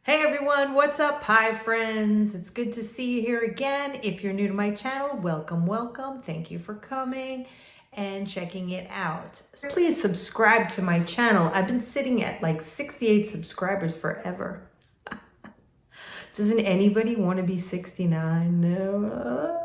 Hey everyone, what's up? Hi friends, it's good to see you here again. If you're new to my channel, welcome. Thank you for coming and checking it out. Please subscribe to my channel. I've been sitting at like 68 subscribers forever. Doesn't anybody want to be 69? No.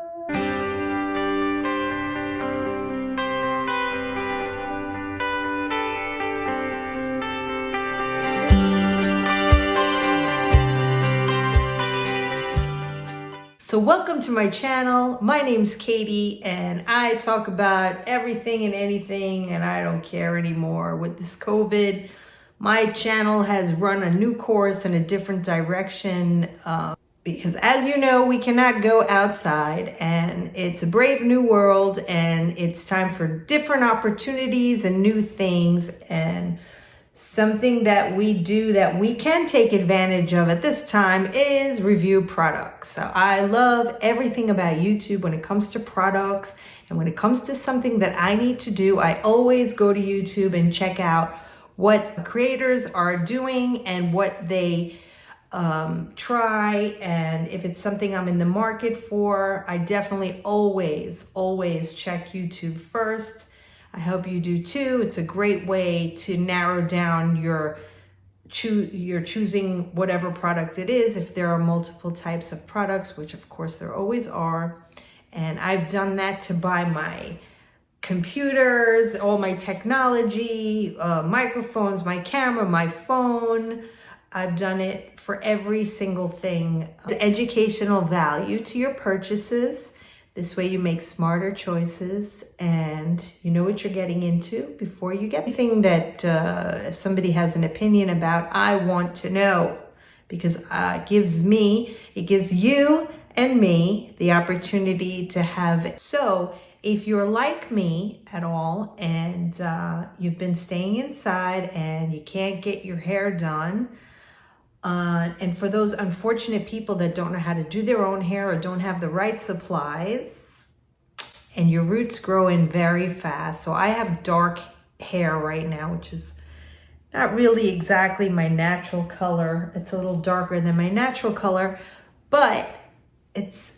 So welcome to my channel. My name's Katie and I talk about everything and anything, and I don't care anymore. With this COVID, my channel has run a new course in a different direction because as you know, we cannot go outside and it's a brave new world and it's time for different opportunities and new things, and something that we do that we can take advantage of at this time is review products. So I love everything about YouTube when it comes to products, and when it comes to something that I need to do, I always go to YouTube and check out what creators are doing and what they try, and if it's something I'm in the market for, I definitely always check YouTube first. I hope you do too. It's a great way to narrow down you're choosing whatever product it is, if there are multiple types of products, which of course there always are. And I've done that to buy my computers, all my technology, microphones, my camera, my phone. I've done it for every single thing. The educational value to your purchases. This way you make smarter choices and you know what you're getting into before you get anything that somebody has an opinion about. I want to know, because it gives you and me the opportunity to have it. So if you're like me at all and you've been staying inside and you can't get your hair done, and for those unfortunate people that don't know how to do their own hair or don't have the right supplies, and your roots grow in very fast. So I have dark hair right now, which is not really exactly my natural color. It's a little darker than my natural color, but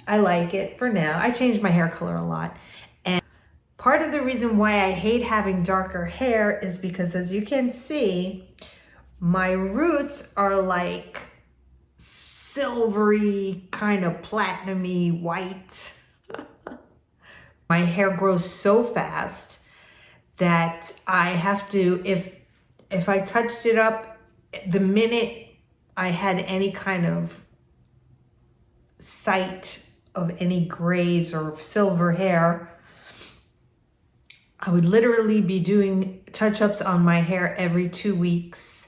I like it for now. I change my hair color a lot. And part of the reason why I hate having darker hair is because, as you can see, my roots are like silvery, kind of platinumy white. My hair grows so fast that I have to, if I touched it up, the minute I had any kind of sight of any grays or silver hair, I would literally be doing touch-ups on my hair every 2 weeks.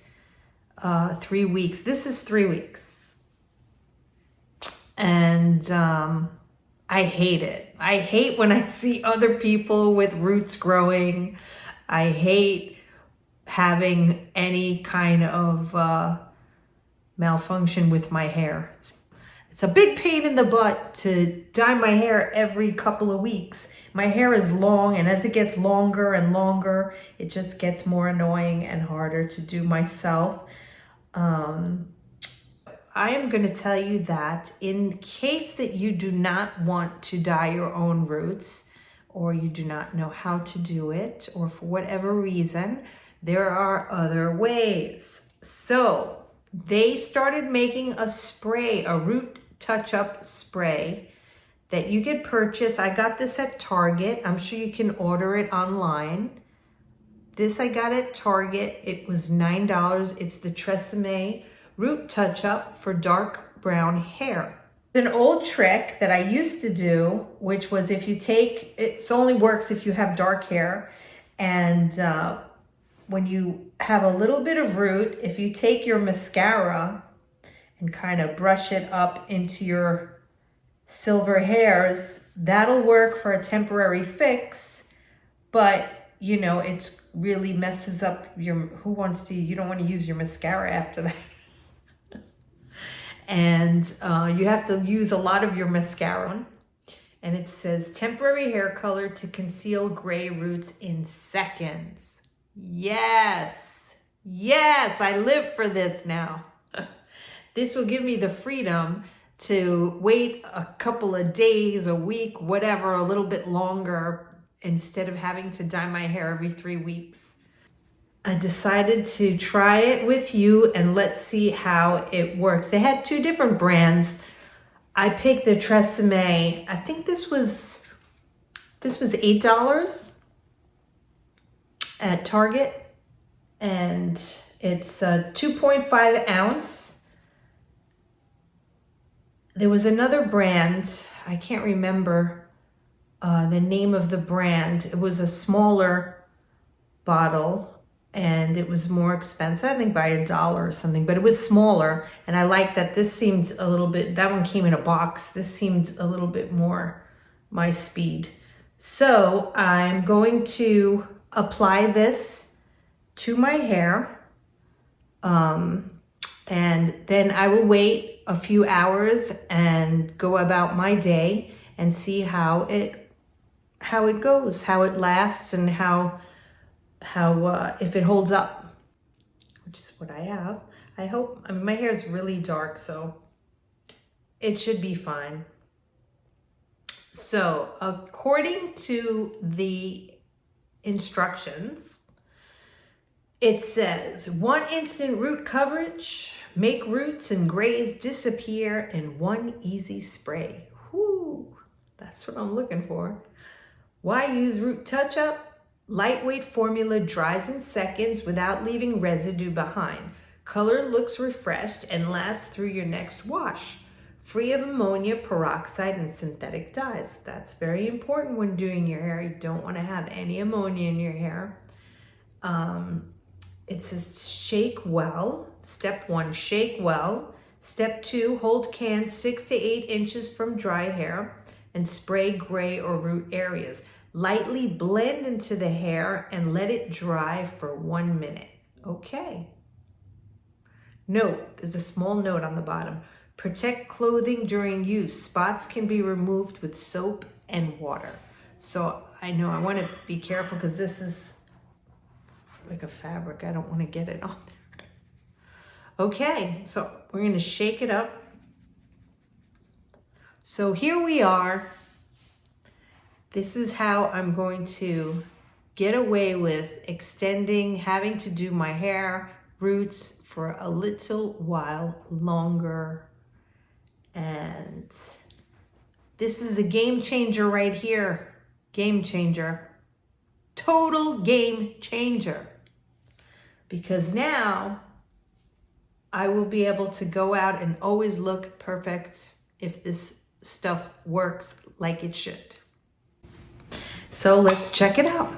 3 weeks. This is 3 weeks. And I hate it. I hate when I see other people with roots growing. I hate having any kind of malfunction with my hair. It's a big pain in the butt to dye my hair every couple of weeks. My hair is long, and as it gets longer and longer, it just gets more annoying and harder to do myself. I am going to tell you that in case that you do not want to dye your own roots, or you do not know how to do it, or for whatever reason, there are other ways. So they started making a spray, a root touch-up spray that you could purchase. I got this at Target. I'm sure you can order it online. This I got at Target. It was $9. It's the Tresemme Root Touch-Up for dark brown hair. It's an old trick that I used to do, which was it only works if you have dark hair. And when you have a little bit of root, if you take your mascara and kind of brush it up into your silver hairs, that'll work for a temporary fix, but you know, it's really messes up you don't want to use your mascara after that. And you have to use a lot of your mascara. And it says temporary hair color to conceal gray roots in seconds. Yes, I live for this now. This will give me the freedom to wait a couple of days, a week, whatever, a little bit longer, instead of having to dye my hair every 3 weeks. I decided to try it with you and let's see how it works. They had 2 different brands. I picked the Tresemme. I think this was $8 at Target, and it's a 2.5 ounce. There was another brand, I can't remember the name of the brand. It was a smaller bottle and it was more expensive, I think by $1 or something, but it was smaller. And I like that this seemed a little bit, that one came in a box. This seemed a little bit more my speed. So I'm going to apply this to my hair. And then I will wait a few hours and go about my day and see how it goes, how it lasts, and how if it holds up, which is what I have. I hope. I mean, my hair is really dark, so it should be fine. So according to the instructions, it says 1 instant root coverage, make roots and grays disappear in 1 easy spray. Whoo, that's what I'm looking for. Why use root touch-up? Lightweight formula dries in seconds without leaving residue behind. Color looks refreshed and lasts through your next wash. Free of ammonia, peroxide, and synthetic dyes. That's very important when doing your hair. You don't want to have any ammonia in your hair. It says shake well. Step 1, shake well. Step 2, hold can 6 to 8 inches from dry hair and spray gray or root areas. Lightly blend into the hair and let it dry for 1 minute. Okay. Note, there's a small note on the bottom. Protect clothing during use. Spots can be removed with soap and water. So I know I want to be careful because this is like a fabric. I don't want to get it on there. Okay, so we're going to shake it up. So here we are. This is how I'm going to get away with extending, having to do my hair roots for a little while longer. And this is a game changer right here. Game changer. Total game changer. Because now I will be able to go out and always look perfect if this stuff works like it should. So let's check it out.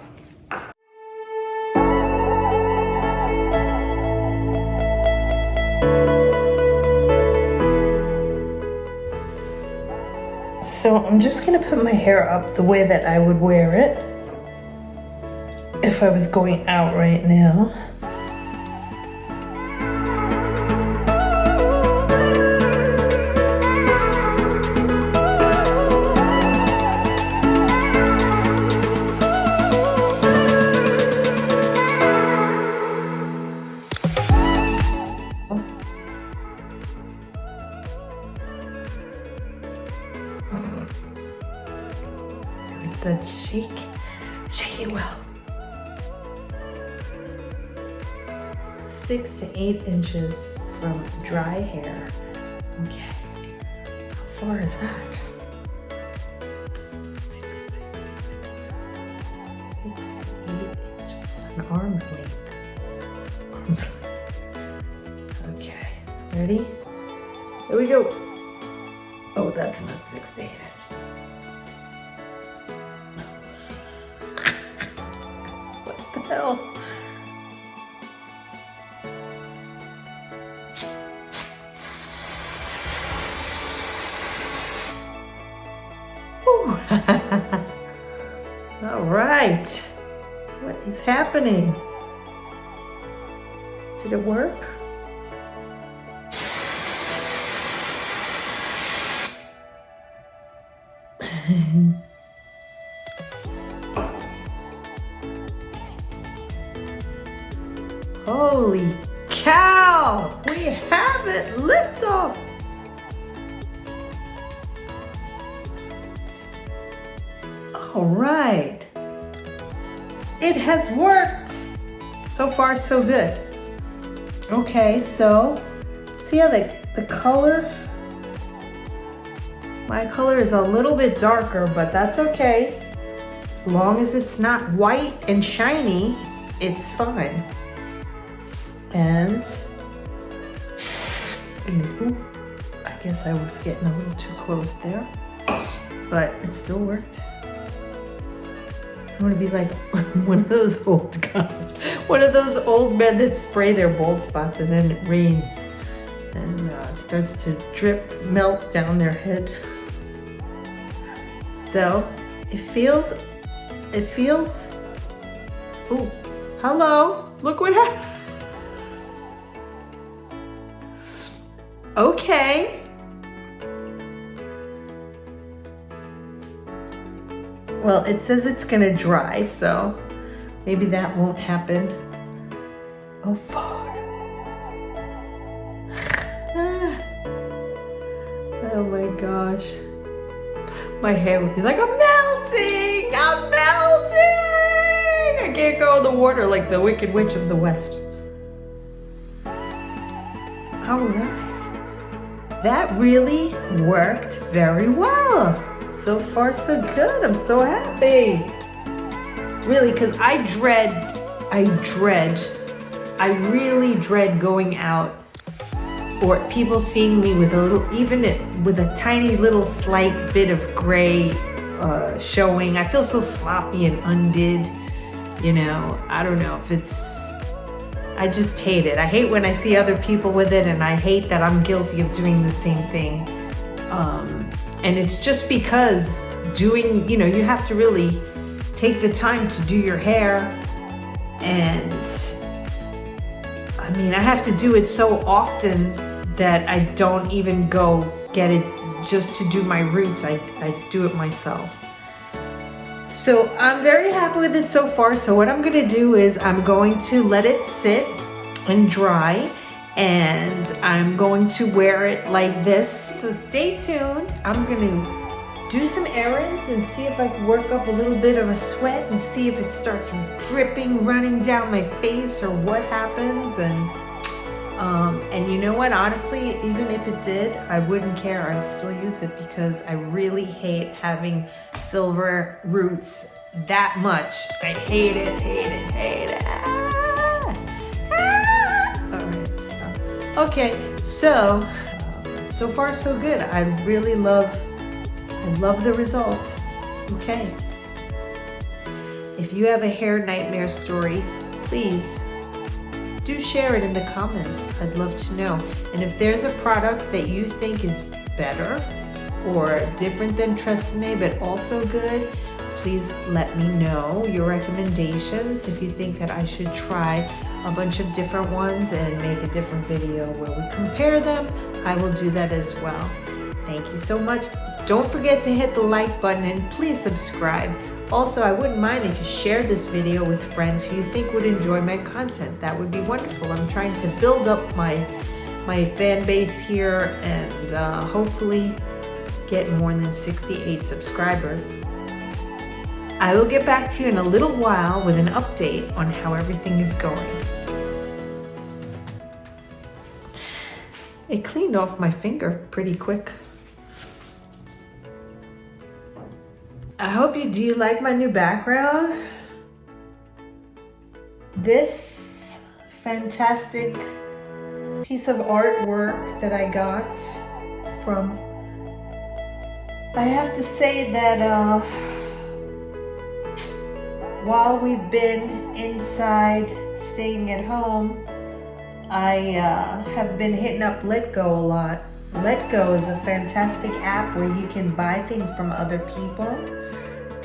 So I'm just gonna put my hair up the way that I would wear it if I was going out right now. It said shake it well. 6 to 8 inches from dry hair. Okay, how far is that? 6 to 8 inches. An arm's length. Okay, ready? Here we go. Oh, that's not 6 to 8 inches. What the hell? All right. What is happening? Did it work? Holy cow! We have it! Lift off! All right. It has worked. So far, so good. Okay, so see how the color, my color is a little bit darker, but that's okay. As long as it's not white and shiny, it's fine. And ooh, I guess I was getting a little too close there, but it still worked. I want to be like one of those old guys, one of those old men that spray their bald spots and then it rains and it starts to drip, melt down their head. So it feels, oh, hello, look what happened. Okay. Well, it says it's gonna dry, so maybe that won't happen. Oh, fuck. Oh my gosh. My hair would be like, I'm melting! I'm melting! I can't go in the water like the Wicked Witch of the West. All right. That really worked very well. So far, so good. I'm so happy. Really, because I really dread going out or people seeing me with a little, even with a tiny little slight bit of gray showing. I feel so sloppy and undid, you know. I don't know if it's, I just hate it. I hate when I see other people with it, and I hate that I'm guilty of doing the same thing. And it's just because doing, you know, you have to really take the time to do your hair. And I mean, I have to do it so often that I don't even go get it just to do my roots. I do it myself. So I'm very happy with it so far. So what I'm gonna do is I'm going to let it sit and dry, and I'm going to wear it like this. So stay tuned. I'm gonna do some errands and see if I can work up a little bit of a sweat and see if it starts dripping, running down my face, or what happens. And you know what, honestly, even if it did, I wouldn't care. I'd still use it because I really hate having silver roots that much. I hate it, hate it, hate it. All right, stop. Okay, so far so good. I really love the results. Okay. If you have a hair nightmare story, please do share it in the comments. I'd love to know. And if there's a product that you think is better or different than Tresemme but also good, please let me know your recommendations. If you think that I should try a bunch of different ones and make a different video where we compare them, I will do that as well. Thank you so much. Don't forget to hit the like button and please subscribe. Also, I wouldn't mind if you shared this video with friends who you think would enjoy my content. That would be wonderful. I'm trying to build up my fan base here and hopefully get more than 68 subscribers. I will get back to you in a little while with an update on how everything is going. It cleaned off my finger pretty quick. I hope you do like my new background. This fantastic piece of artwork that I got from, I have to say that while we've been inside staying at home, I have been hitting up Letgo a lot. Letgo is a fantastic app where you can buy things from other people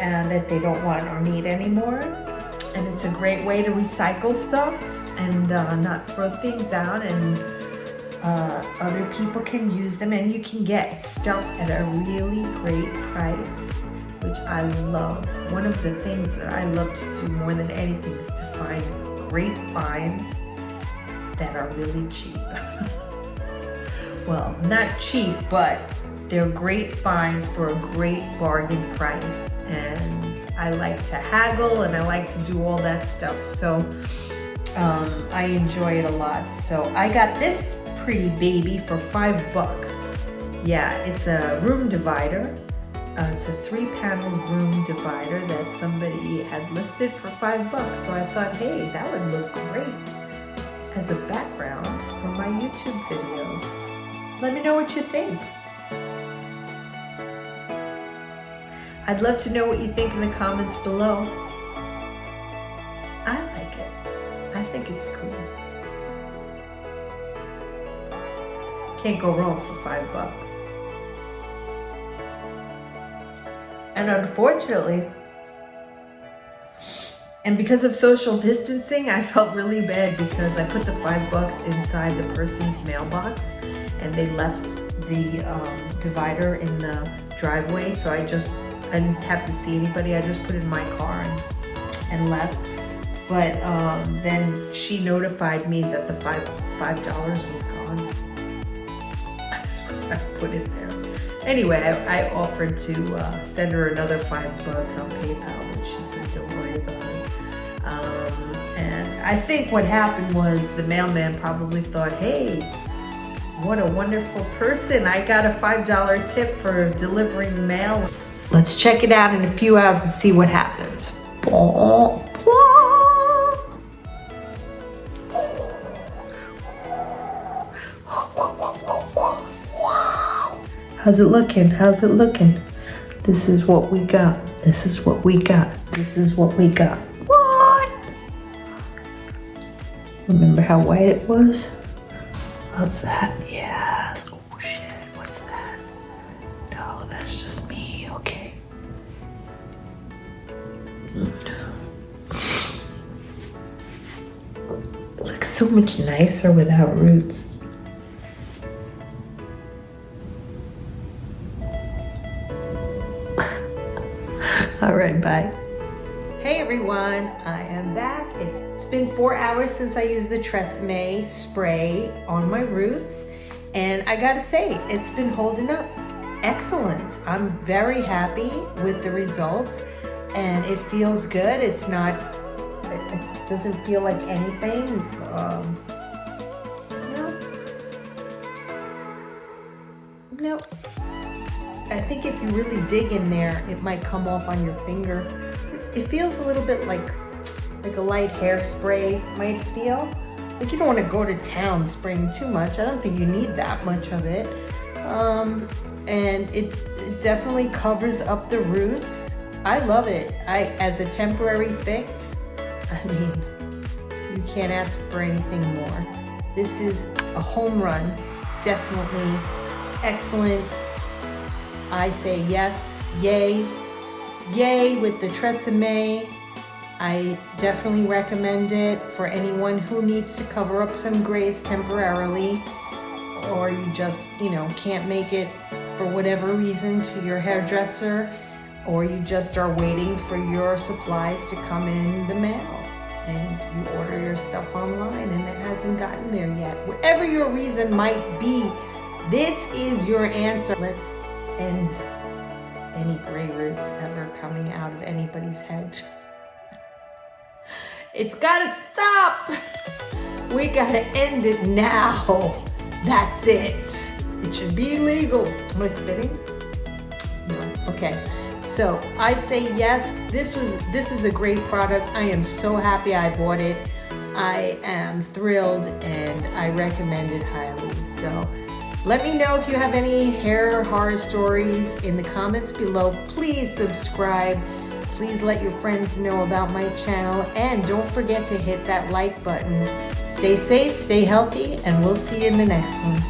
and that they don't want or need anymore. And it's a great way to recycle stuff and not throw things out, and other people can use them, and you can get stuff at a really great price, which I love. One of the things that I love to do more than anything is to find great finds that are really cheap. Well, not cheap, but They're great finds for a great bargain price, and I like to haggle and I like to do all that stuff. So I enjoy it a lot. So I got this pretty baby for $5. Yeah, it's a room divider. It's a 3-panel room divider that somebody had listed for $5. So I thought, hey, that would look great as a background for my YouTube videos. Let me know what you think. I'd love to know what you think in the comments below. I like it. I think it's cool. Can't go wrong for $5. And unfortunately, and because of social distancing, I felt really bad because I put the $5 inside the person's mailbox and they left the divider in the driveway. So I didn't have to see anybody. I just put it in my car and left. But then she notified me that the $5 was gone. I swear I put it there. Anyway, I offered to send her another $5 on PayPal, but she said, don't worry about it. And I think what happened was the mailman probably thought, hey, what a wonderful person. I got a $5 tip for delivering mail. Let's check it out in a few hours and see what happens. How's it looking? How's it looking? This is what we got. This is what we got. This is what we got. What? Remember how white it was? What's that? Yeah. Oh shit, what's that? No, that's just me, okay. It looks so much nicer without roots. All right, bye. Hey everyone, I am back. It's been 4 hours since I used the Tresemme spray on my roots, and I gotta say, it's been holding up excellent. I'm very happy with the results, and it feels good. It doesn't feel like anything. No. I think if you really dig in there, it might come off on your finger. It feels a little bit like a light hairspray might feel. Like you don't want to go to town spraying too much. I don't think you need that much of it. And it definitely covers up the roots. I love it. As a temporary fix, I mean, you can't ask for anything more. This is a home run. Definitely excellent. I say yes, yay with the Tresemme. I definitely recommend it for anyone who needs to cover up some grays temporarily, or you just, can't make it for whatever reason to your hairdresser, or you just are waiting for your supplies to come in the mail and you order your stuff online and it hasn't gotten there yet. Whatever your reason might be, this is your answer. Let's end any gray roots ever coming out of anybody's head. It's gotta stop. We gotta end it now. That's it. It should be illegal. Am I spitting? No. Okay. So I say yes. This is a great product. I am so happy I bought it. I am thrilled and I recommend it highly. So let me know if you have any hair horror stories in the comments below. Please subscribe. Please let your friends know about my channel. And don't forget to hit that like button. Stay safe, stay healthy, and we'll see you in the next one.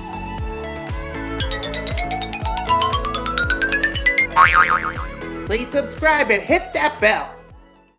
Please subscribe and hit that bell.